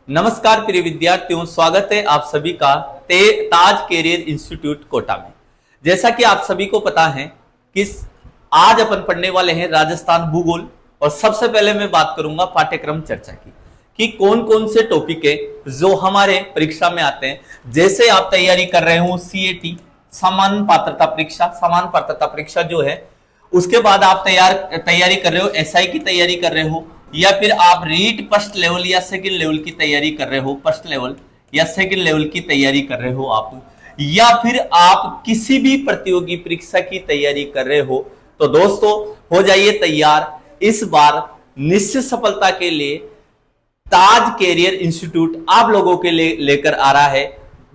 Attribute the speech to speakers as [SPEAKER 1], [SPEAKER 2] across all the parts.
[SPEAKER 1] नमस्कार प्रिय विद्यार्थियों, स्वागत है आप सभी का ताज कैरियर इंस्टीट्यूट कोटा में। जैसा कि आप सभी को पता है कि आज अपन पढ़ने वाले हैं राजस्थान भूगोल। और सबसे पहले मैं बात करूंगा पाठ्यक्रम चर्चा की कि कौन कौन से टॉपिक है जो हमारे परीक्षा में आते हैं। जैसे आप तैयारी कर रहे हो सीएटी सामान्य पात्रता परीक्षा जो है, उसके बाद आप तैयारी कर रहे हो एसआई की तैयारी कर रहे हो, या फिर आप रीट फर्स्ट लेवल या सेकंड लेवल की तैयारी कर रहे हो, फर्स्ट लेवल या सेकंड लेवल की तैयारी कर रहे हो आप, या फिर आप किसी भी प्रतियोगी परीक्षा की तैयारी कर रहे हो, तो दोस्तों हो जाइए तैयार। इस बार निश्चित सफलता के लिए ताज कैरियर इंस्टीट्यूट आप लोगों के लिए लेकर आ रहा है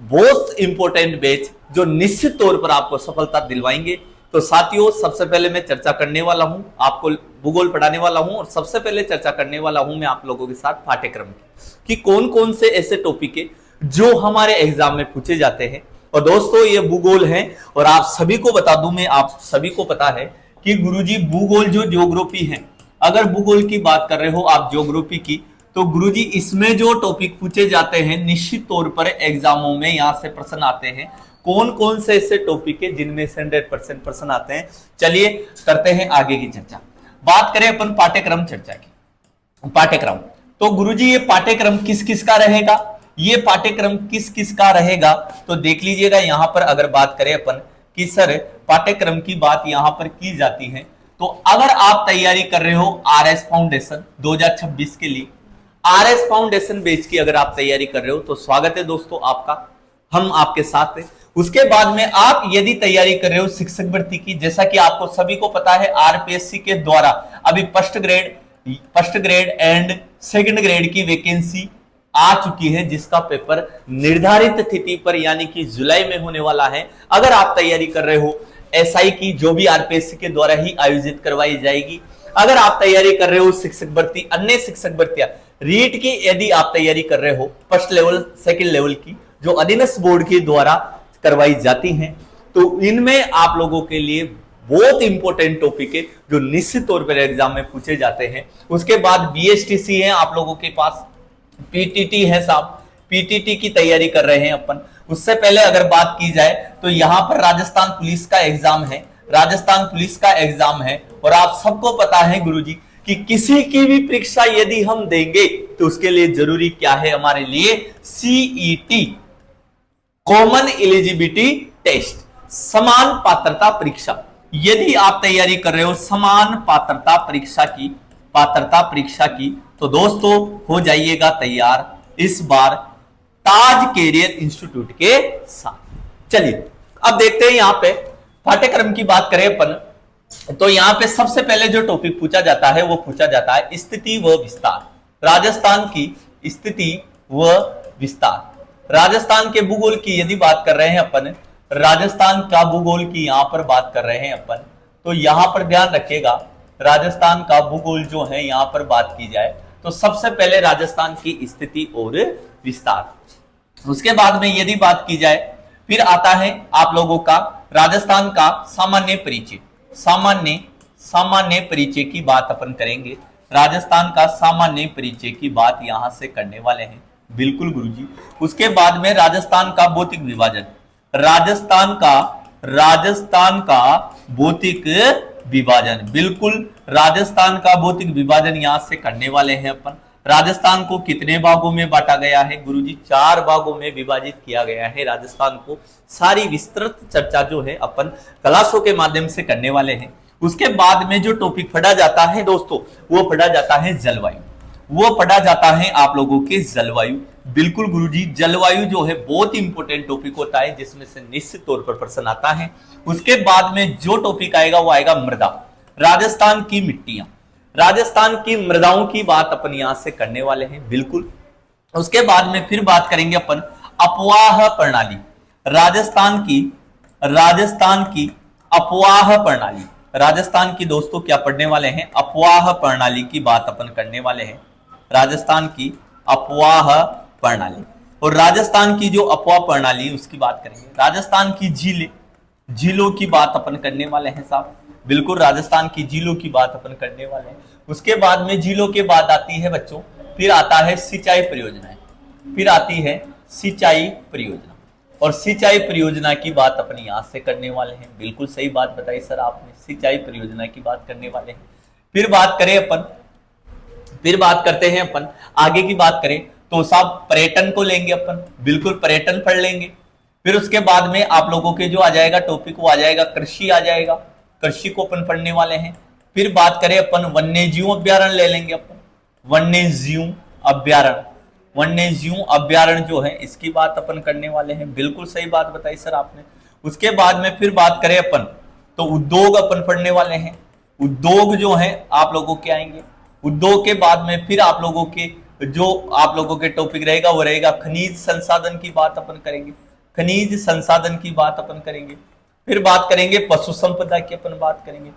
[SPEAKER 1] बहुत इंपॉर्टेंट बैच जो निश्चित तौर पर आपको सफलता दिलवाएंगे। तो साथियों, सबसे पहले मैं चर्चा करने वाला हूं, आपको भूगोल पढ़ाने वाला हूं, और सबसे पहले चर्चा करने वाला हूं मैं आप लोगों के साथ पाठ्यक्रम की कि कौन कौन से ऐसे टॉपिक है जो हमारे एग्जाम में पूछे जाते हैं। और दोस्तों ये भूगोल है, और आप सभी को बता दूं मैं, आप सभी को पता है कि गुरुजी भूगोल जो ज्योग्राफी है, अगर भूगोल की बात कर रहे हो आप ज्योग्राफी की, तो गुरुजी इसमें जो टॉपिक पूछे जाते हैं निश्चित तौर पर एग्जामों में यहां से प्रश्न आते हैं। कौन कौन से ऐसे टॉपिक है जिनमें से 100% प्रश्न आते हैं। चलिए करते हैं आगे की चर्चा। बात करें अपन पाठ्यक्रम चर्चा की। पाठ्यक्रम तो गुरुजी ये पाठ्यक्रम किस किस का रहेगा, ये पाठ्यक्रम किस किस का रहेगा, तो देख लीजिएगा। यहां पर अगर बात करें अपन कि सर पाठ्यक्रम की बात यहां पर की जाती है, तो अगर आप तैयारी कर रहे हो आरएस फाउंडेशन 2026 के लिए, आरएस फाउंडेशन बैच की अगर आप तैयारी कर रहे हो तो स्वागत है दोस्तों आपका, हम आपके साथ हैं। उसके बाद में आप यदि तैयारी कर रहे हो शिक्षक भर्ती की, जैसा कि आपको सभी को पता है आरपीएससी के द्वारा अभी first grade and second grade की वैकेंसी आ चुकी है, जिसका पेपर निर्धारित तिथि पर यानी कि जुलाई में होने वाला है। अगर आप तैयारी कर रहे हो एसआई की, जो भी आरपीएससी के द्वारा ही आयोजित करवाई जाएगी, अगर आप तैयारी कर रहे हो शिक्षक भर्ती, अन्य शिक्षक भर्तियां रीट की यदि आप तैयारी कर रहे हो फर्स्ट लेवल सेकंड लेवल की, जो अधीनस्थ बोर्ड के द्वारा करवाई जाती हैं, तो इनमें आप लोगों के लिए बहुत इंपॉर्टेंट टॉपिक है जो निश्चित तौर पर एग्जाम में पूछे जाते हैं। उसके बाद बीएसटीसी है आप लोगों के पास, पीटीटी है साहब, पीटीटी की तैयारी कर रहे हैं अपन। उससे पहले अगर बात की जाए तो यहां पर राजस्थान पुलिस का एग्जाम है, राजस्थान पुलिस का एग्जाम है। और आप सबको पता है गुरुजी कि किसी की भी परीक्षा यदि हम देंगे तो उसके लिए जरूरी क्या है हमारे लिए, सीईटी कॉमन एलिजिबिलिटी टेस्ट, समान पात्रता परीक्षा। यदि आप तैयारी कर रहे हो समान पात्रता परीक्षा की, तो दोस्तों हो जाइएगा तैयार इस बार ताज कैरियर इंस्टीट्यूट के साथ। चलिए अब देखते हैं यहां पे पाठ्यक्रम की बात करें अपन, तो यहां पे सबसे पहले जो टॉपिक पूछा जाता है वो पूछा जाता है स्थिति व विस्तार, राजस्थान की स्थिति व विस्तार। राजस्थान के भूगोल की यदि बात कर रहे हैं अपन, राजस्थान का भूगोल की यहां पर बात कर रहे हैं अपन, तो यहां पर ध्यान रखिएगा राजस्थान का भूगोल जो है यहां पर बात की जाए तो सबसे पहले राजस्थान की स्थिति और विस्तार। उसके बाद में यदि बात की जाए फिर आता है आप लोगों का राजस्थान का सामान्य परिचय, सामान्य परिचय की बात अपन करेंगे। राजस्थान का सामान्य परिचय की बात यहां से करने वाले हैं, बिल्कुल गुरुजी। उसके बाद में राजस्थान का भौतिक विभाजन, राजस्थान का भौतिक विभाजन, बिल्कुल राजस्थान का भौतिक विभाजन यहां से करने वाले हैं अपन। राजस्थान को कितने भागों में बांटा गया है गुरुजी, 4 भागों में विभाजित किया गया है राजस्थान को। सारी विस्तृत चर्चा जो है अपन क्लासों के माध्यम से करने वाले हैं। उसके बाद में जो टॉपिक पढ़ा जाता है दोस्तों, वो पढ़ा जाता है जलवायु, वो पढ़ा जाता है आप लोगों के जलवायु। बिल्कुल गुरुजी, जलवायु जो है बहुत इंपॉर्टेंट टॉपिक होता है जिसमें से निश्चित तौर पर प्रश्न आता है। उसके बाद में जो टॉपिक आएगा वो आएगा मृदा, राजस्थान की मिट्टियां, राजस्थान की मृदाओं की बात अपन यहां से करने वाले हैं, बिल्कुल। उसके बाद में फिर बात करेंगे अपन अपवाह प्रणाली, राजस्थान की अपवाह प्रणाली, राजस्थान की दोस्तों क्या पढ़ने वाले हैं, अपवाह प्रणाली की बात अपन करने वाले हैं, राजस्थान की अपवाह प्रणाली। और राजस्थान की जो अपवाह प्रणाली उसकी बात करेंगे। राजस्थान की झीलों की बात अपन करने वाले हैं साहब, बिल्कुल राजस्थान की झीलों की बात अपन करने वाले हैं। उसके बाद में झीलों के बाद आती है बच्चों, फिर आता है सिंचाई परियोजनाएं, फिर आती है सिंचाई परियोजना, और सिंचाई परियोजना की बात अपन यहां से करने वाले हैं। बिल्कुल सही बात बताई सर आपने, सिंचाई परियोजना की बात करने वाले हैं। फिर बात करते हैं अपन आगे की बात करें तो साहब पर्यटन को लेंगे अपन, बिल्कुल पर्यटन पढ़ लेंगे। फिर उसके बाद में आप लोगों के जो आ जाएगा टॉपिक वो आ जाएगा कृषि आ जाएगा, कृषि को अपन पढ़ने वाले हैं। फिर बात करें अपन वन्य जीव अभ्यारण्य ले लेंगे अपन, वन्य जीव अभ्यारण्य जो है इसकी बात अपन करने वाले हैं। बिल्कुल सही बात बताई सर आपने। उसके बाद में फिर बात करें अपन तो उद्योग अपन पढ़ने वाले हैं, उद्योग जो है आप लोगों के आएंगे। उद्योग के बाद में फिर आप लोगों के टॉपिक रहेगा वो रहेगा खनिज संसाधन की बात अपन करेंगे, खनिज संसाधन की बात अपन करेंगे। फिर बात करेंगे पशु संपदा की अपन बात करेंगे,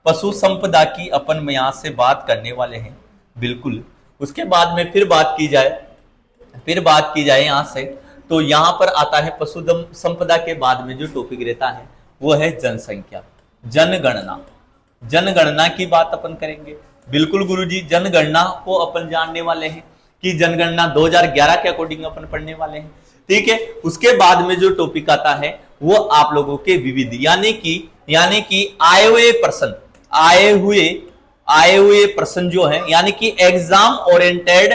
[SPEAKER 1] पशु संपदा की अपन यहां से बात करने वाले हैं। बिल्कुल उसके बाद में फिर बात की जाए यहां से तो यहां पर आता है पशु संपदा के बाद में जो टॉपिक रहता है वो है जनसंख्या, जनगणना की बात अपन करेंगे। बिल्कुल गुरुजी, जनगणना को अपन जानने वाले हैं कि जनगणना 2011 के अकॉर्डिंग अपन पढ़ने वाले हैं, ठीक है। उसके बाद में जो टॉपिक आता है वो आप लोगों के विविध यानी कि आए हुए प्रश्न जो है यानी कि एग्जाम ओरिएंटेड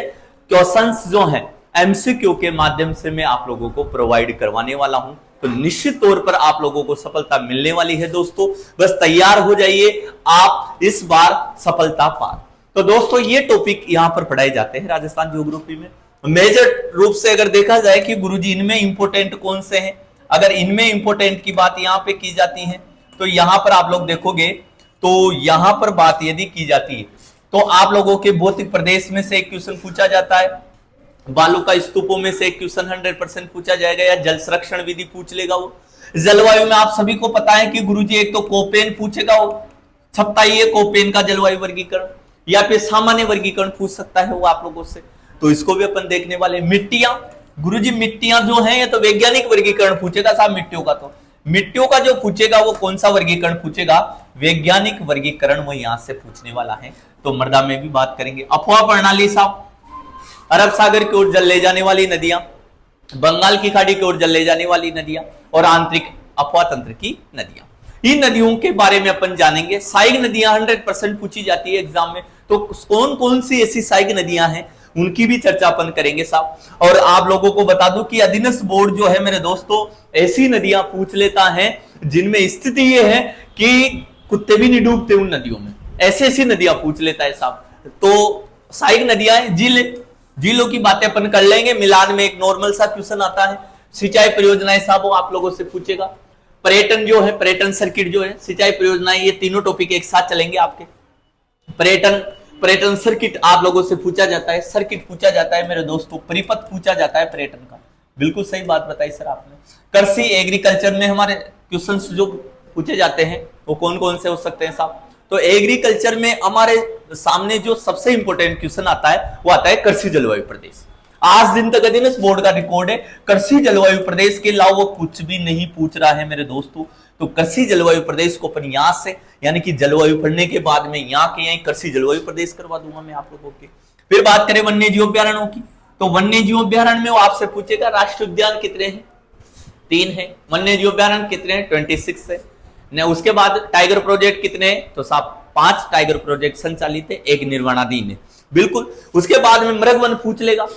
[SPEAKER 1] क्वेश्चंस जो हैं एमसीक्यू के माध्यम से मैं आप लोगों को प्रोवाइड करवाने वाला हूं, तो निश्चित तौर पर आप लोगों को सफलता मिलने वाली है दोस्तों। बस तैयार हो जाइए, आप इस बार सफलता पार। तो दोस्तों ये टॉपिक यहां पर पढ़ाए जाते हैं राजस्थान ज्योग्राफी में। मेजर रूप से अगर देखा जाए कि गुरुजी इनमें इंपोर्टेंट कौन से हैं, अगर इनमें इंपोर्टेंट की बात यहां पे की जाती है तो यहां पर आप लोग देखोगे तो यहां पर बात यदि की जाती है तो आप लोगों के भौतिक प्रदेश में से एक क्वेश्चन पूछा जाता है, बालू का स्तूपों में से एक क्वेश्चन 100% पूछा जाएगा, या जल संरक्षण विधि पूछ लेगा वो। जलवायु में आप सभी को पता है कि गुरुजी एक तो कोपेन पूछेगा वो, छपता ही है कोपेन का जलवायु वर्गीकरण, या फिर सामान्य वर्गीकरण पूछ सकता है वो आप लोगों से, तो इसको भी अपन देखने वाले। मिट्टियां, गुरुजी मिट्टियां जो है ये तो वैज्ञानिक वर्गीकरण पूछेगा साहब मिट्टियों का, तो मिट्टियों का जो पूछेगा वो कौन सा वर्गीकरण पूछेगा, वैज्ञानिक वर्गीकरण वो यहां से पूछने वाला है। तो मृदा में भी बात करेंगे। अफवाह प्रणाली साहब, अरब सागर की ओर जल ले जाने वाली नदियां, बंगाल की खाड़ी की ओर जल ले जाने वाली नदियां और आंतरिक अफवाह तंत्र की नदियां, इन नदियों के बारे में अपन जानेंगे। सहायक नदियां 100% पूछी जाती है एग्जाम में, तो कौन कौन सी ऐसी सहायक नदियां हैं उनकी भी चर्चा अपन करेंगे साहब। और आप लोगों को बता दूं कि अधीनस्थ बोर्ड जो है मेरे दोस्तों ऐसी नदियां पूछ लेता है जिनमें स्थिति यह है कि कुत्ते भी नहीं डूबते उन नदियों में, ऐसी नदियां पूछ लेता है साहब। तो सहायक नदियां झीलों की बातें अपन कर लेंगे। मिलान में एक नॉर्मल सा क्वेश्चन आता है। सिंचाई परियोजनाएं साहब वो आप लोगों से पूछेगा। पर्यटन जो है, पर्यटन सर्किट जो है, सिंचाई परियोजनाएं, ये तीनों टॉपिक एक साथ चलेंगे आपके। पर्यटन सर्किट आप लोगों से पूछा जाता है, सर्किट पूछा जाता है मेरे दोस्तों, परिपथ पूछा जाता है पर्यटन का। बिल्कुल सही बात बताई सर आपने। कृषि एग्रीकल्चर में हमारे क्वेश्चंस जो पूछे जाते हैं वो कौन कौन से हो सकते हैं साहब। तो एग्रीकल्चर में हमारे सामने जो सबसे इंपॉर्टेंट क्वेश्चन आता है वो आता है कृषि जलवायु प्रदेश। आज दिन तक अधीनस्थ बोर्ड का रिकॉर्ड है, कृषि जलवायु प्रदेश के अलावा वो कुछ भी नहीं पूछ रहा है मेरे दोस्तों। तो कृषि जलवायु प्रदेश को अपन यहां से यानी कि जलवायु पढ़ने के बाद में यहाँ के यहीं कृषि जलवायु प्रदेश करवा दूंगा मैं आप लोगों के। फिर बात करें वन्य जीव अभ्यारण्यों की, तो वन्य जीव अभ्यारण्य में वो आपसे पूछेगा राष्ट्रीय उद्यान कितने हैं, 3 है। वन्य जीव अभ्यारण्य कितने हैं, 26 है। उसके बाद टाइगर प्रोजेक्ट कितने हैं, तो साहब 5 टाइगर प्रोजेक्ट संचालित है, 1 निर्माणाधीन है। बिल्कुल। उसके बाद में मृग वन पूछ लेगा,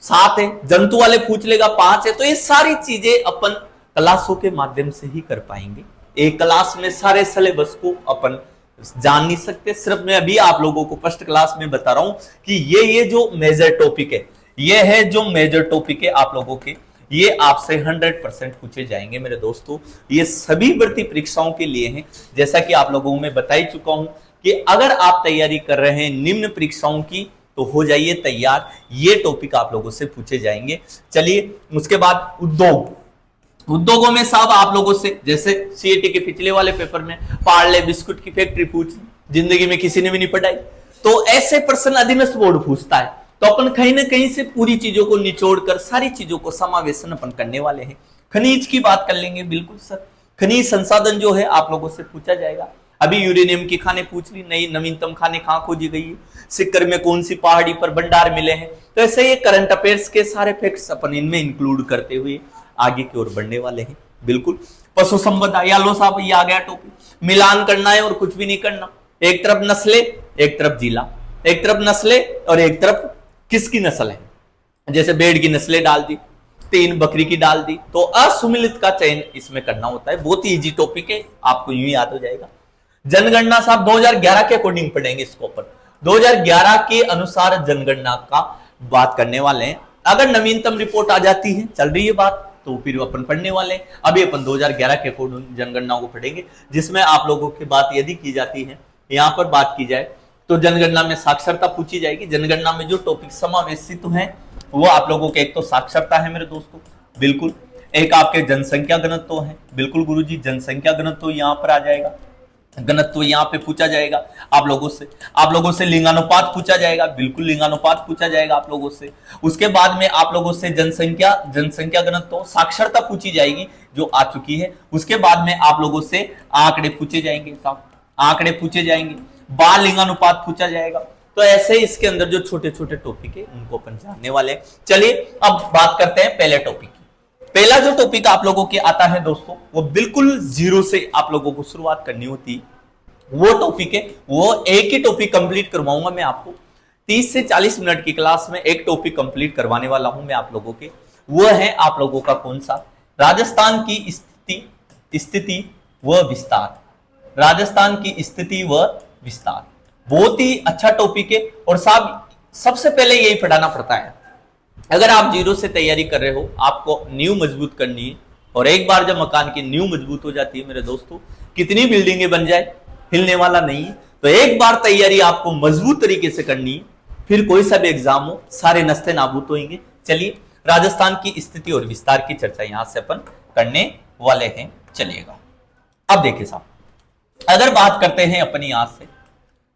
[SPEAKER 1] 7 है। जंतु वाले पूछ लेगा, 5 है। तो ये सारी चीजें अपन क्लासों के माध्यम से ही कर पाएंगे। एक क्लास में सारे सिलेबस को अपन जान नहीं सकते, सिर्फ मैं अभी आप लोगों को फर्स्ट क्लास में बता रहा हूं कि ये जो मेजर टॉपिक है, ये है जो मेजर टॉपिक है आप लोगों के, ये आपसे 100% पूछे जाएंगे मेरे दोस्तों। ये सभी भर्ती परीक्षाओं के लिए हैं। जैसा कि आप लोगों को मैं बता ही चुका हूं कि अगर आप तैयारी कर रहे हैं निम्न परीक्षाओं की तो हो जाइए तैयार, ये टॉपिक आप लोगों से पूछे जाएंगे। चलिए उसके बाद उद्योगों में साहब आप लोगों से जैसे सीएटी के पिछले वाले पेपर में पार्ले बिस्कुट की फैक्ट्री पूछ, जिंदगी में किसी ने भी नहीं पढ़ाई, तो ऐसे प्रश्न अधीनस्थ बोर्ड पूछता है। तो अपन कहीं ना कहीं से पूरी चीजों को निचोड़कर सारी चीजों को समावेशन अपन करने वाले हैं। खनिज की बात कर लेंगे। बिल्कुल सर, खनिज संसाधन जो है आप लोगों से पूछा जाएगा। अभी यूरेनियम की खाने पूछ ली, नई नवीनतम खाने कहां खोजी गई है, सिक्कर में कौन सी पहाड़ी पर भंडार मिले हैं। तो ऐसे ये करंट अफेयर्स के सारे फैक्ट्स अपन इनमें इंक्लूड करते हुए आगे की ओर बढ़ने वाले हैं। बिल्कुल पशु संपदा, या लो साहब ये आ गया टॉपिक, मिलान करना है और कुछ भी नहीं करना। एक तरफ नस्ले, एक तरफ जिला, एक तरफ नस्ले और एक तरफ किसकी नस्ल है, जैसे भेड़ की नस्लें डाल दी, 3 बकरी की डाल दी, तो असुमिलित का चयन इसमें करना होता है। बहुत ही इजी टॉपिक है, आपको यूं याद हो जाएगा। जनगणना साहब 2011 के अकॉर्डिंग पढ़ेंगे इसको अपन, 2011 के अनुसार जनगणना का बात करने वाले हैं। अगर नवीनतम रिपोर्ट आ जाती है, चल रही है बात, तो फिर अपन पढ़ने वाले हैं। अभी अपन 2011 के अकॉर्डिंग जनगणना को पढ़ेंगे, जिसमें आप लोगों की बात यदि की जाती है, यहां पर बात की जाए तो जनगणना में साक्षरता पूछी जाएगी। जनगणना में जो टॉपिक समावेशित हैं वो आप लोगों के, एक तो साक्षरता है मेरे दोस्तों, बिल्कुल, एक आपके जनसंख्या घनत्व है, बिल्कुल गुरुजी जनसंख्या घनत्व यहां पर आ जाएगा, घनत्व यहां पे पूछा जाएगा आप लोगों से लिंगानुपात पूछा जाएगा, बिल्कुल लिंगानुपात पूछा जाएगा आप लोगों से। उसके बाद में आप लोगों से जनसंख्या घनत्व, साक्षरता पूछी जाएगी जो आ चुकी है। उसके बाद में आप लोगों से आंकड़े पूछे जाएंगे, आंकड़े पूछे जाएंगे, बाल लिंगानुपात पूछा जाएगा। तो ऐसे इसके अंदर जो छोटे छोटे टॉपिक है उनको अपन जानने वाले हैं। चलिए अब बात करते हैं पहले टॉपिक की। पहला जो टॉपिक आप लोगों के आता है दोस्तों, वो बिल्कुल जीरो से आप लोगों को शुरुआत करनी होती है। वो टॉपिक है, वो एक ही टॉपिक कंप्लीट करवाऊंगा मैं आपको, 30 से 40 मिनट की क्लास में एक टॉपिक कंप्लीट करवाने वाला हूं मैं आप लोगों के। वो है आप लोगों का कौन सा, राजस्थान की स्थिति व विस्तार, राजस्थान की स्थिति व विस्तार। बहुत ही अच्छा टॉपिक है और साहब सबसे पहले यही पढ़ाना पड़ता है। अगर आप जीरो से तैयारी कर रहे हो, आपको नींव मजबूत करनी है, और एक बार जब मकान की नींव मजबूत हो जाती है मेरे दोस्तों, कितनी बिल्डिंगें बन जाए हिलने वाला नहीं है। तो एक बार तैयारी आपको मजबूत तरीके से करनी है, फिर कोई सा भी एग्जाम हो सारे नस्ते नाबूद होंगे। चलिए राजस्थान की स्थिति और विस्तार की चर्चा यहां से अपन करने वाले हैं, चलिएगा। अब देखिए साहब, अगर बात करते हैं अपन यहां से,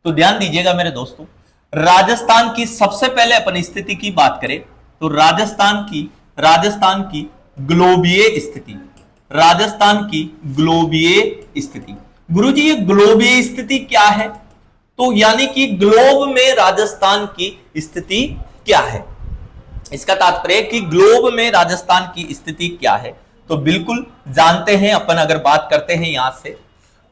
[SPEAKER 1] तो ध्यान दीजिएगा मेरे दोस्तों, राजस्थान की सबसे पहले अपन स्थिति की बात करें तो राजस्थान की ग्लोबीय स्थिति, राजस्थान की ग्लोबीय स्थिति। गुरुजी ये ग्लोबीय स्थिति क्या है, तो यानी कि ग्लोब में राजस्थान की स्थिति क्या है, इसका तात्पर्य कि ग्लोब में राजस्थान की स्थिति क्या है। तो बिल्कुल जानते हैं अपन, अगर बात करते हैं यहां से,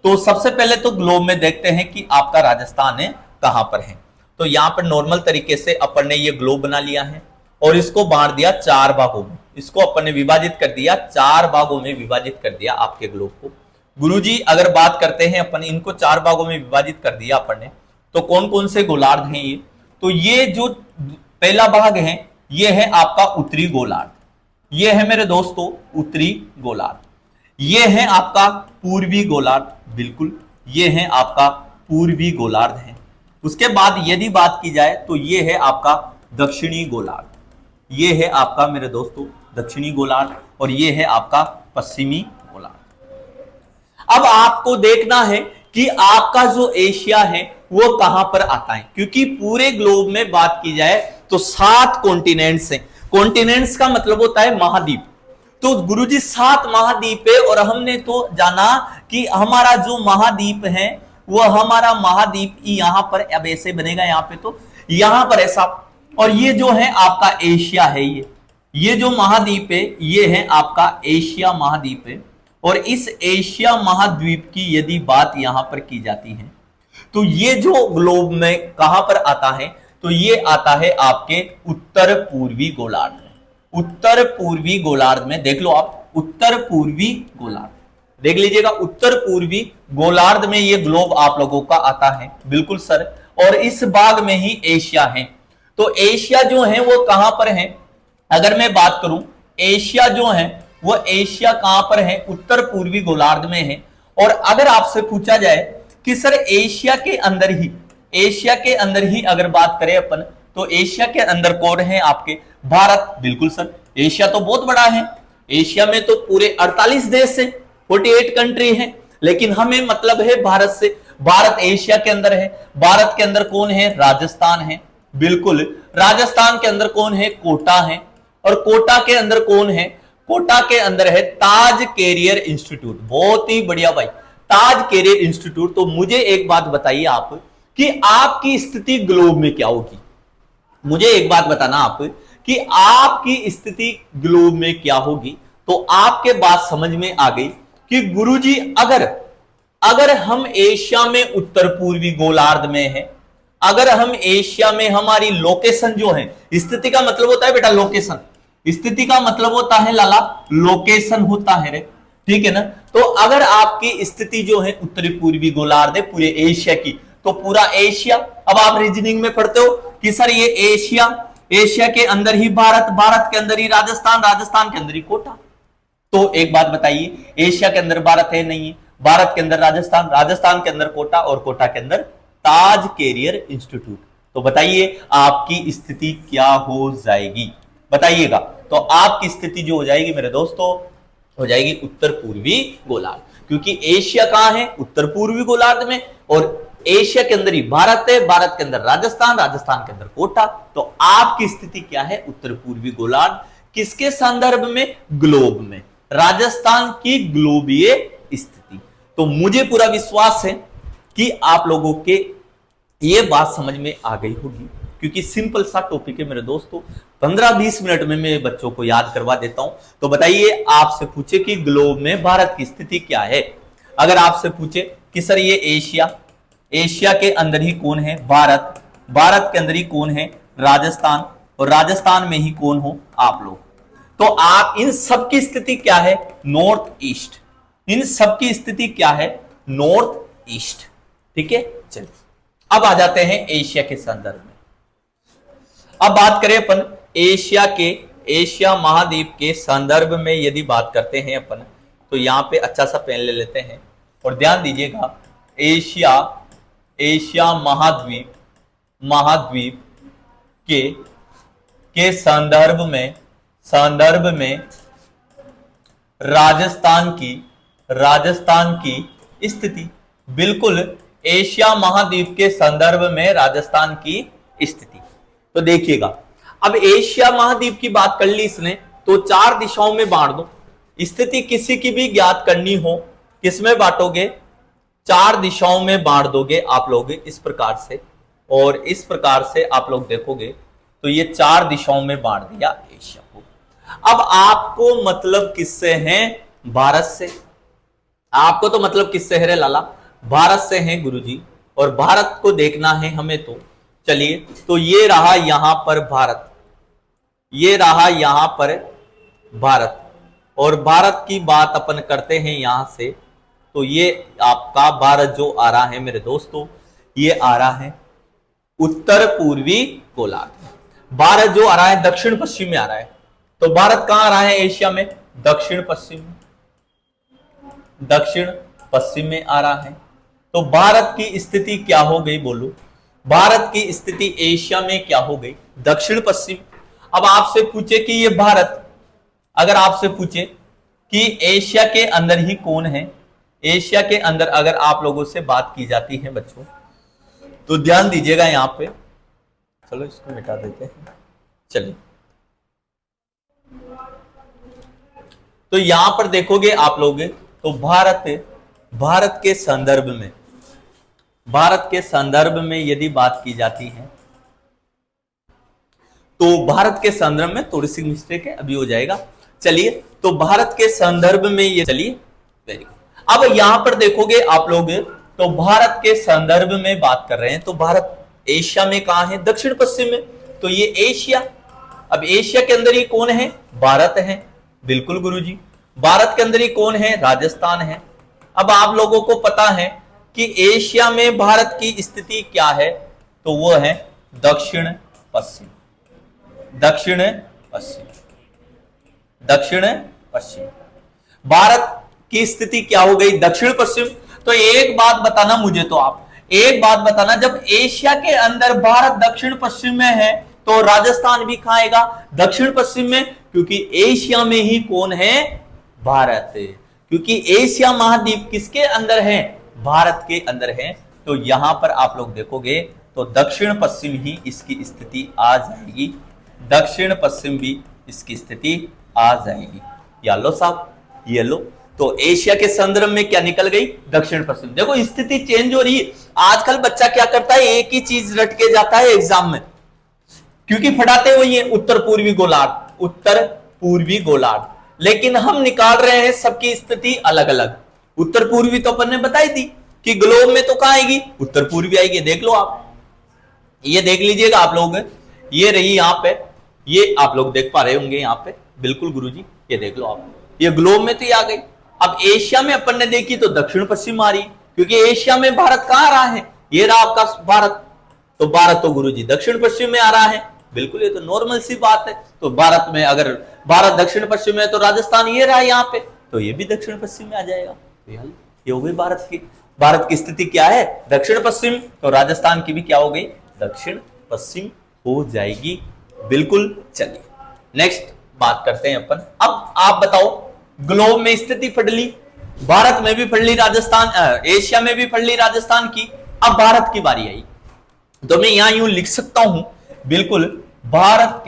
[SPEAKER 1] तो सबसे पहले तो ग्लोब में देखते हैं कि आपका राजस्थान है कहां पर है। तो यहां पर नॉर्मल तरीके से अपन ने ये ग्लोब बना लिया है और इसको बांट दिया 4 भागों में, इसको अपन ने विभाजित कर दिया, 4 भागों में विभाजित कर दिया आपके ग्लोब को। गुरुजी अगर बात करते हैं अपन, इनको 4 भागों में विभाजित कर दिया अपन ने, तो कौन कौन से गोलार्ध हैं ये, तो ये जो पहला भाग है ये है आपका उत्तरी गोलार्ध, ये है मेरे दोस्तों उत्तरी गोलार्ध, ये है आपका पूर्वी गोलार्ध, बिल्कुल ये है आपका पूर्वी गोलार्ध है। उसके बाद यदि बात की जाए तो ये है आपका दक्षिणी गोलार्ध, ये है आपका मेरे दोस्तों दक्षिणी गोलार्ध, और ये है आपका पश्चिमी गोलार्ध। अब आपको देखना है कि आपका जो एशिया है वो कहां पर आता है, क्योंकि पूरे ग्लोब में बात की जाए तो 7 कॉन्टिनेंट्स हैं। कॉन्टिनेंट्स का मतलब होता है महाद्वीप। तो गुरुजी 7 महाद्वीप है, और हमने तो जाना कि हमारा जो महाद्वीप है वो हमारा महाद्वीप यहां पर, अब ऐसे बनेगा यहां पे, तो यहां पर ऐसा, और ये जो है आपका एशिया है, ये जो महाद्वीप है ये है आपका एशिया महाद्वीप है। और इस एशिया महाद्वीप की यदि बात यहां पर की जाती है तो ये जो ग्लोब में कहां पर आता है, तो ये आता है आपके उत्तर पूर्वी गोलार्ध में। उत्तर पूर्वी गोलार्ध में देख लो आप, उत्तर पूर्वी गोलार्ध देख लीजिएगा, उत्तर पूर्वी गोलार्ध में ये ग्लोब आप लोगों का आता है, बिल्कुल सर। और इस भाग में ही एशिया है। तो एशिया जो है वो कहां पर है, अगर मैं बात करूं एशिया जो है वो एशिया कहां पर है, उत्तर पूर्वी गोलार्ध में है। और अगर आपसे पूछा जाए कि सर एशिया के अंदर ही अगर बात करें अपन, तो एशिया के अंदर कौन है आपके, भारत, बिल्कुल सर। एशिया तो बहुत बड़ा है, एशिया में तो पूरे 48 देश है, 48 कंट्री है, लेकिन हमें मतलब है भारत से। भारत एशिया के अंदर है। भारत के अंदर कौन है, राजस्थान है, बिल्कुल। राजस्थान के अंदर कौन है, कोटा है। और कोटा के अंदर कौन है, कोटा के अंदर है ताज कैरियर इंस्टीट्यूट। बहुत ही बढ़िया भाई, ताज कैरियर इंस्टीट्यूट। तो मुझे एक बात बताइए आप कि आपकी स्थिति ग्लोब में क्या होगी। मुझे एक बात बताना आप कि आपकी स्थिति ग्लोब में क्या होगी। तो आपके बात समझ में आ गई कि गुरुजी अगर हम एशिया में उत्तर पूर्वी गोलार्ध में हैं, अगर हम एशिया में हमारी लोकेशन जो है, स्थिति का मतलब होता है बेटा लोकेशन, स्थिति का मतलब होता है लाला लोकेशन होता है रे, ठीक है ना। तो अगर आपकी स्थिति जो है उत्तरी पूर्वी गोलार्ध है पूरे एशिया की, तो पूरा एशिया, अब आप रीजनिंग में पढ़ते हो कि सर ये एशिया, एशिया के अंदर ही भारत, भारत के अंदर ही राजस्थान, राजस्थान के अंदर ही कोटा। तो एक बात बताइए, एशिया के अंदर भारत है नहीं है, भारत के अंदर राजस्थान, राजस्थान के अंदर कोटा और कोटा के अंदर ताज कैरियर इंस्टीट्यूट। तो बताइए आपकी स्थिति क्या हो जाएगी, बताइएगा। तो आपकी स्थिति जो हो जाएगी मेरे दोस्तों, हो जाएगी उत्तर पूर्वी गोलार्ध, क्योंकि एशिया कहां है, उत्तर पूर्वी गोलार्ध में, और एशिया के अंदर ही भारत है, भारत के अंदर राजस्थान, राजस्थान के अंदर कोटा। तो आपकी स्थिति क्या है, उत्तर पूर्वी गोलार्ध, किसके संदर्भ में, ग्लोब में, राजस्थान की ग्लोबीय स्थिति। तो मुझे पूरा विश्वास है कि आप लोगों के ये बात समझ में आ गई होगी, क्योंकि सिंपल सा टॉपिक है मेरे दोस्तों, 15-20 मिनट में मैं बच्चों को याद करवा देता हूं। तो बताइए, आपसे पूछे कि ग्लोब में भारत की स्थिति क्या है, अगर आपसे पूछे कि सर ये एशिया, एशिया के अंदर ही कौन है, भारत, भारत के अंदर ही कौन है, राजस्थान, और राजस्थान में ही कौन हो, आप लोग। तो आप इन सब की स्थिति क्या है, नॉर्थ ईस्ट, इन सब की स्थिति क्या है, नॉर्थ ईस्ट, ठीक है। चलिए अब आ जाते हैं एशिया के संदर्भ में। अब बात करें अपन एशिया के, एशिया महाद्वीप के संदर्भ में यदि बात करते हैं अपन, तो यहां पे अच्छा सा पेन ले लेते हैं और ध्यान दीजिएगा, एशिया, एशिया महाद्वीप, महाद्वीप के संदर्भ में, संदर्भ में राजस्थान की, राजस्थान की स्थिति, बिल्कुल एशिया महाद्वीप के संदर्भ में राजस्थान की स्थिति। तो देखिएगा, अब एशिया महाद्वीप की बात कर ली इसने, तो 4 दिशाओं में बांट दो। स्थिति किसी की भी ज्ञात करनी हो, किसमें बांटोगे, 4 दिशाओं में बांट दोगे आप लोग इस प्रकार से, और इस प्रकार से आप लोग देखोगे तो ये 4 दिशाओं में बांट दिया एशिया को। अब आपको मतलब किससे है, भारत से। आपको तो मतलब किससे है रे लाला, भारत से है गुरुजी, और भारत को देखना है हमें। तो चलिए, तो ये रहा यहां पर भारत, ये रहा यहां पर भारत, और भारत की बात अपन करते हैं यहां से, तो ये आपका भारत जो आ रहा है मेरे दोस्तों, ये आ रहा है उत्तर पूर्वी गोलार्ध। भारत जो आ रहा है दक्षिण पश्चिम में आ रहा है। तो भारत कहां आ रहा है एशिया में, दक्षिण पश्चिम में, दक्षिण पश्चिम में आ रहा है। तो भारत की स्थिति क्या हो गई, बोलो, भारत की स्थिति एशिया में क्या हो गई, दक्षिण पश्चिम। अब आपसे पूछे कि ये भारत, अगर आपसे पूछे कि एशिया के अंदर ही कौन है, एशिया के अंदर अगर आप लोगों से बात की जाती है बच्चों, तो ध्यान दीजिएगा यहां पे, चलो इसको मिटा देते हैं। चलिए, तो यहां पर देखोगे आप लोग, तो भारत, भारत के संदर्भ में, भारत के संदर्भ में यदि बात की जाती है, तो भारत के संदर्भ में थोड़ी सी मिस्टेक है, अभी हो जाएगा। चलिए, तो भारत के संदर्भ में ये, चलिए वेरी गुड। अब यहां पर देखोगे आप लोग, तो भारत के संदर्भ में बात कर रहे हैं, तो भारत एशिया में कहां है, दक्षिण पश्चिम में, तो ये एशिया। अब एशिया के अंदर ही कौन है, भारत है, बिल्कुल गुरुजी। भारत के अंदर ही कौन है, राजस्थान है। अब आप लोगों को पता है कि एशिया में भारत की स्थिति क्या है, तो वो है दक्षिण पश्चिम, दक्षिण पश्चिम, दक्षिण पश्चिम। भारत की स्थिति क्या हो गई, दक्षिण पश्चिम। तो एक बात बताना मुझे, तो आप एक बात बताना, जब एशिया के अंदर भारत दक्षिण पश्चिम में है, तो राजस्थान भी कहां आएगा, दक्षिण पश्चिम में, क्योंकि एशिया में ही कौन है, भारत। क्योंकि एशिया महाद्वीप किसके अंदर है, भारत के अंदर है। तो यहां पर आप लोग देखोगे तो दक्षिण पश्चिम ही इसकी स्थिति आ जाएगी, दक्षिण पश्चिम भी इसकी स्थिति आ जाएगी। या लो साहब, ये लो, तो एशिया के संदर्भ में क्या निकल गई, दक्षिण पश्चिम। देखो स्थिति चेंज हो रही है। आजकल बच्चा क्या करता है, एक ही चीज रट के जाता है एग्जाम में, क्योंकि पढ़ाते वही है उत्तर पूर्वी गोलार्ध, उत्तर पूर्वी गोलार्ध, लेकिन हम निकाल रहे हैं सबकी स्थिति अलग अलग। उत्तर पूर्वी तो अपन ने बताई थी कि ग्लोब में तो कहां आएगी, उत्तर पूर्वी आएगी। देख लो आप, ये देख लीजिएगा आप लोग, ये रही यहां पे, ये आप लोग देख पा रहे होंगे यहां पे, बिल्कुल गुरुजी, ये देख लो आप, ये ग्लोब में तो ये आ गई। अब एशिया में अपन ने देखी तो दक्षिण पश्चिम आ रही, क्योंकि एशिया में भारत कहां आ रहा है, ये रहा आपका भारत, तो भारत तो गुरुजी दक्षिण पश्चिम में आ रहा है, बिल्कुल ये तो नॉर्मल सी बात है। तो भारत में अगर भारत दक्षिण पश्चिम में, तो राजस्थान ये रहा यहाँ पे, तो ये भी दक्षिण पश्चिम में आ जाएगा। तो ये हो गई भारत की स्थिति क्या है, दक्षिण पश्चिम, तो राजस्थान की भी क्या हो गई, दक्षिण पश्चिम हो जाएगी, बिल्कुल। चलिए नेक्स्ट बात करते हैं अपन। अब आप बताओ, ग्लोब में स्थिति पढ़ ली, भारत में भी पढ़ ली राजस्थान, एशिया में भी पढ़ ली राजस्थान की, अब भारत की बारी आई, तो मैं यहां यूं लिख सकता हूं, बिल्कुल, भारत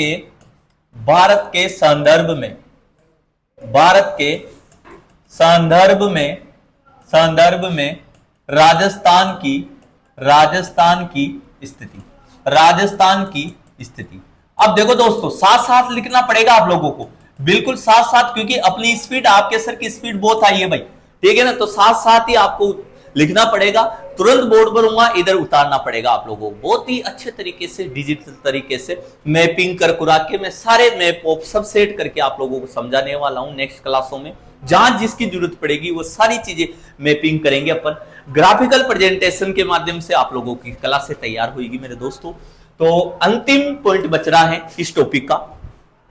[SPEAKER 1] के संदर्भ में, भारत के संदर्भ में राजस्थान की स्थिति। अब देखो दोस्तों, साथ साथ लिखना पड़ेगा आप लोगों को, बिल्कुल साथ साथ, क्योंकि अपनी स्पीड, आपके सर की स्पीड बहुत हाई है भाई, ठीक है ना, तो साथ साथ ही आपको लिखना पड़ेगा। तुरंत बोर्ड पर होगा, इधर उतारना पड़ेगा आप लोगों को, बहुत ही अच्छे तरीके से, डिजिटल तरीके से मैपिंग कर कुरा के मैं सारे मैप सब सेट करके आप लोगों को समझाने वाला हूं नेक्स्ट क्लासों में। जहां जिसकी जरूरत पड़ेगी वो सारी चीजें मैपिंग करेंगे अपन, ग्राफिकल प्रेजेंटेशन के माध्यम से आप लोगों की कला से तैयार होगी मेरे दोस्तों। तो अंतिम पॉइंट बच रहा है इस टॉपिक का,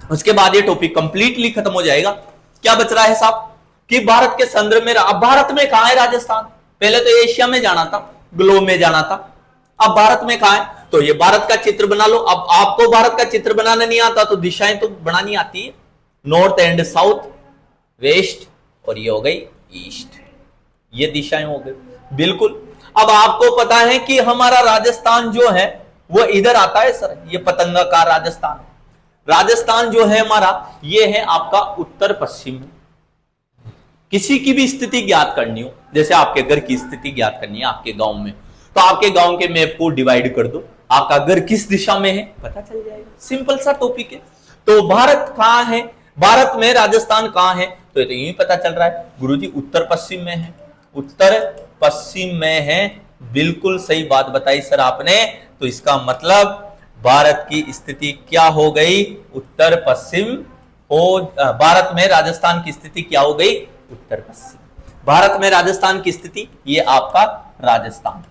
[SPEAKER 1] उसके बाद ये टॉपिक कंप्लीटली खत्म हो जाएगा। क्या बच रहा है साहब, कि भारत के संदर्भ में, अब भारत में कहां है राजस्थान, पहले तो एशिया में जाना था, ग्लोब में जाना था, अब भारत में कहां है, तो ये भारत का चित्र बना लो। अब आपको भारत का चित्र बनाना नहीं आता तो दिशाएं तो बनानी आती है, नॉर्थ एंड साउथ, वेस्ट, और ये हो गई ईस्ट, ये दिशाएं हो गई, बिल्कुल। अब आपको पता है कि हमारा राजस्थान जो है वो इधर आता है सर, ये पतंगाकार राजस्थान, राजस्थान जो है हमारा, ये है आपका उत्तर पश्चिम में। किसी की भी स्थिति ज्ञात करनी हो, जैसे आपके घर की स्थिति ज्ञात करनी है आपके गांव में, तो आपके गांव के मैप को डिवाइड कर दो, आपका घर किस दिशा में है पता चल जाएगा, सिंपल सा टॉपिक है। तो भारत कहां है, भारत में राजस्थान कहां है, तो ये तो यही पता चल रहा है गुरुजी, उत्तर पश्चिम में है, उत्तर पश्चिम में है, बिल्कुल सही बात बताई सर आपने। तो इसका मतलब भारत की स्थिति क्या हो गई, उत्तर पश्चिम हो, भारत में राजस्थान की स्थिति क्या हो गई, उत्तर पश्चिम। भारत में राजस्थान की स्थिति, ये आपका राजस्थान,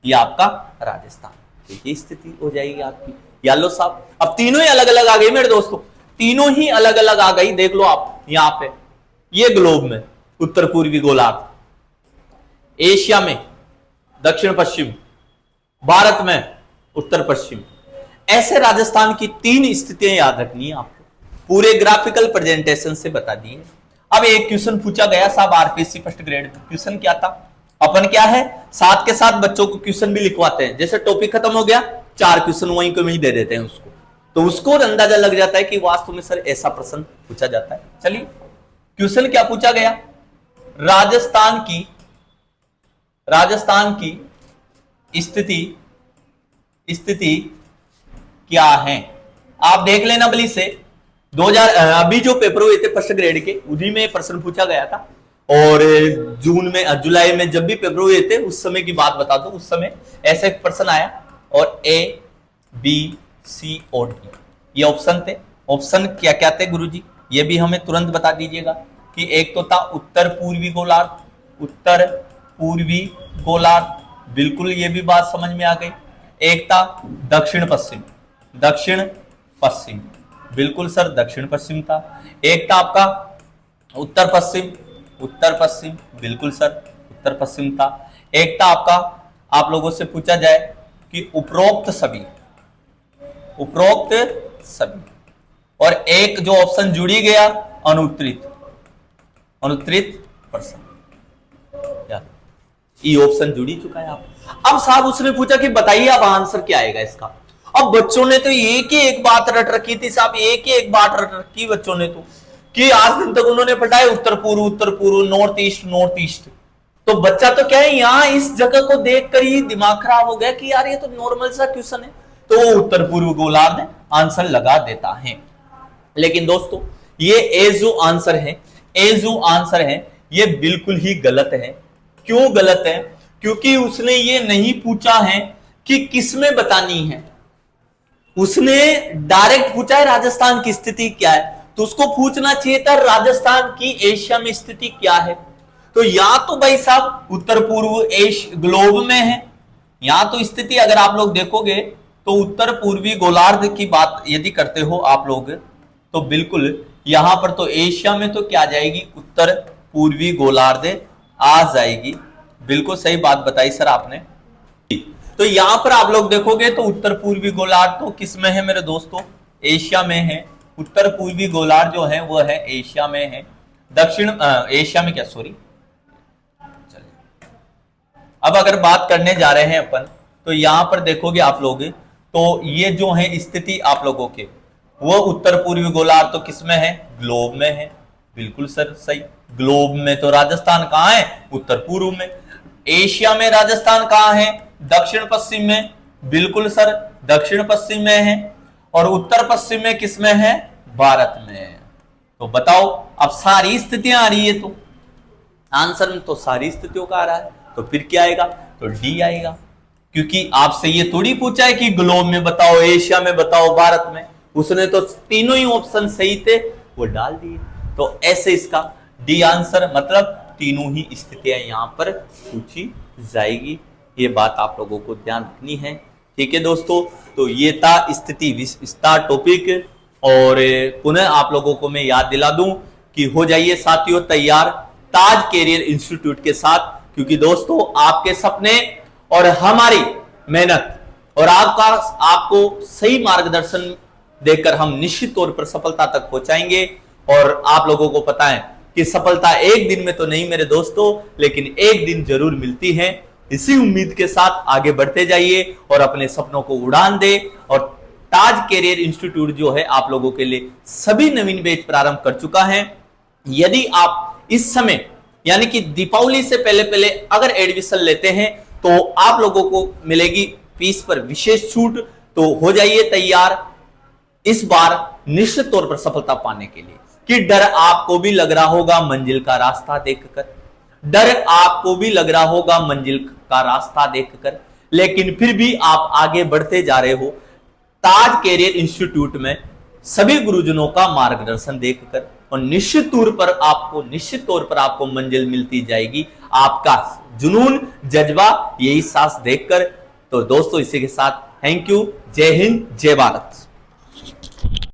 [SPEAKER 1] ये आपका राजस्थान, तो ये स्थिति हो जाएगी आपकी। यालो साहब, अब तीनों ही अलग अलग आ गई मेरे दोस्तों, तीनों ही अलग अलग आ गई, देख लो आप यहां पे, ये ग्लोब में उत्तर पूर्वी गोलार्ध, एशिया में दक्षिण पश्चिम, भारत में उत्तर पश्चिम, ऐसे राजस्थान की तीन स्थितियां याद रखनी है आपको, पूरे ग्राफिकल प्रेजेंटेशन से बता दिए। अब एक क्वेश्चन पूछा गया साहब आरपीएससी फर्स्ट ग्रेड में, क्वेश्चन क्या था, अपन क्या है साथ के साथ बच्चों को क्वेश्चन भी लिखवाते हैं, जैसे टॉपिक खत्म हो गया 4 क्वेश्चन वहीं को वहीं दे देते हैं उसको, तो उसको अंदाजा लग जाता है कि वास्तव में सर ऐसा प्रश्न पूछा जाता है। चलिए क्वेश्चन क्या पूछा गया, राजस्थान की स्थिति क्या है, आप देख लेना बली से 2000 अभी जो पेपर हुए थे फर्स्ट ग्रेड के, उन्हीं में प्रश्न पूछा गया था, और जुलाई में जब भी पेपर हुए थे उस समय की बात बता दो, उस समय ऐसे प्रश्न आया, और A, B, C और D ये ऑप्शन थे। ऑप्शन क्या क्या थे गुरुजी, ये भी हमें तुरंत बता दीजिएगा, कि एक तो था उत्तर पूर्वी गोलार्ध, बिल्कुल ये भी बात समझ में आ गई। एक था दक्षिण पश्चिम, बिल्कुल सर दक्षिण पश्चिम था। एक था आपका उत्तर पश्चिम, बिल्कुल सर उत्तर पश्चिम था। एक था आपका, आप लोगों से पूछा जाए कि उपरोक्त सभी, और एक जो ऑप्शन जुड़ी गया अनुत्तरित प्रश्न, ये ऑप्शन जुड़ी चुका है आप। अब साहब उसने पूछा कि बताइए अब आंसर क्या आएगा इसका। अब बच्चों ने तो एक ही एक बात रट रखी थी साहब, एक ही एक बात रट रखी बच्चों ने तो, कि आज दिन तक उन्होंने पढ़ाया उत्तर पूर्व, नॉर्थ ईस्ट। तो बच्चा तो क्या है, यहां इस जगह को देखकर ही दिमाग खराब हो गया कि यार ये तो नॉर्मल सा क्वेश्चन है, तो वो उत्तर पूर्व गोलार्ध आंसर लगा देता है। लेकिन दोस्तों ये ए जो आंसर है ये बिल्कुल ही गलत है। क्यों गलत है? क्योंकि उसने ये नहीं पूछा है कि किसमें बतानी है, उसने डायरेक्ट पूछा है राजस्थान की स्थिति क्या है। तो उसको पूछना चाहिए था राजस्थान की एशिया में स्थिति क्या है। तो या तो भाई साहब उत्तर पूर्व एशिया ग्लोब में है, या तो स्थिति अगर आप लोग देखोगे तो उत्तर पूर्वी गोलार्ध की बात यदि करते हो आप लोग, तो बिल्कुल यहां पर तो एशिया में तो क्या आ जाएगी, उत्तर पूर्वी गोलार्ध आ जाएगी। बिल्कुल सही बात बताई सर आपने। तो यहां पर आप लोग देखोगे तो उत्तर पूर्वी गोलार्ध तो किस में है मेरे दोस्तों, एशिया में है। उत्तर पूर्वी गोलार्ध जो है वो है एशिया में है। दक्षिण एशिया में क्या, सॉरी, चलिए अब अगर बात करने जा रहे हैं अपन, तो यहां पर देखोगे आप लोग तो ये जो है स्थिति आप लोगों के, वो उत्तर पूर्वी गोलार्ध तो किसमें है, ग्लोब में है। बिल्कुल सर सही, ग्लोब में तो राजस्थान कहां है, उत्तर पूर्व में। एशिया में राजस्थान कहां है, दक्षिण पश्चिम में। बिल्कुल सर दक्षिण पश्चिम में है। और उत्तर पश्चिम में किसमें है, भारत में। तो बताओ अब सारी स्थितियां आ रही है, तो आंसर में तो सारी स्थितियों का आ रहा है, तो फिर क्या आएगा, तो डी आएगा। क्योंकि आपसे ये थोड़ी पूछा है कि ग्लोब में बताओ, एशिया में बताओ, भारत में। उसने तो तीनों ही ऑप्शन सही थे वो डाल दिए। तो ऐसे इसका डी आंसर, मतलब तीनों ही स्थितियां यहां पर पूछी जाएगी। ये बात आप लोगों को ध्यान रखनी है, ठीक है दोस्तों। तो ये था स्थिति विस्तार टॉपिक। और पुनः आप लोगों को मैं याद दिला दूं कि हो जाइए साथियों तैयार ताज कैरियर इंस्टीट्यूट के साथ, क्योंकि दोस्तों आपके सपने और हमारी मेहनत और आपको सही मार्गदर्शन देकर हम निश्चित तौर पर सफलता तक पहुंचाएंगे। और आप लोगों को पता है कि सफलता एक दिन में तो नहीं मेरे दोस्तों, लेकिन एक दिन जरूर मिलती है। इसी उम्मीद के साथ आगे बढ़ते जाइए और अपने सपनों को उड़ान दे। और ताज कैरियर इंस्टीट्यूट जो है आप लोगों के लिए सभी नवीन बैच प्रारंभ कर चुका है। यदि आप इस समय यानी कि दीपावली से पहले अगर एडमिशन लेते हैं तो आप लोगों को मिलेगी फीस पर विशेष छूट। तो हो जाइए तैयार इस बार निश्चित तौर पर सफलता पाने के लिए। कि डर आपको भी लग रहा होगा मंजिल का रास्ता देखकर, लेकिन फिर भी आप आगे बढ़ते जा रहे हो ताज कैरियर इंस्टीट्यूट में सभी गुरुजनों का मार्गदर्शन देखकर। और निश्चित तौर पर आपको मंजिल मिलती जाएगी, आपका जुनून जज्बा यही सांस देखकर। तो दोस्तों इसी के साथ थैंक यू, जय हिंद, जय भारत।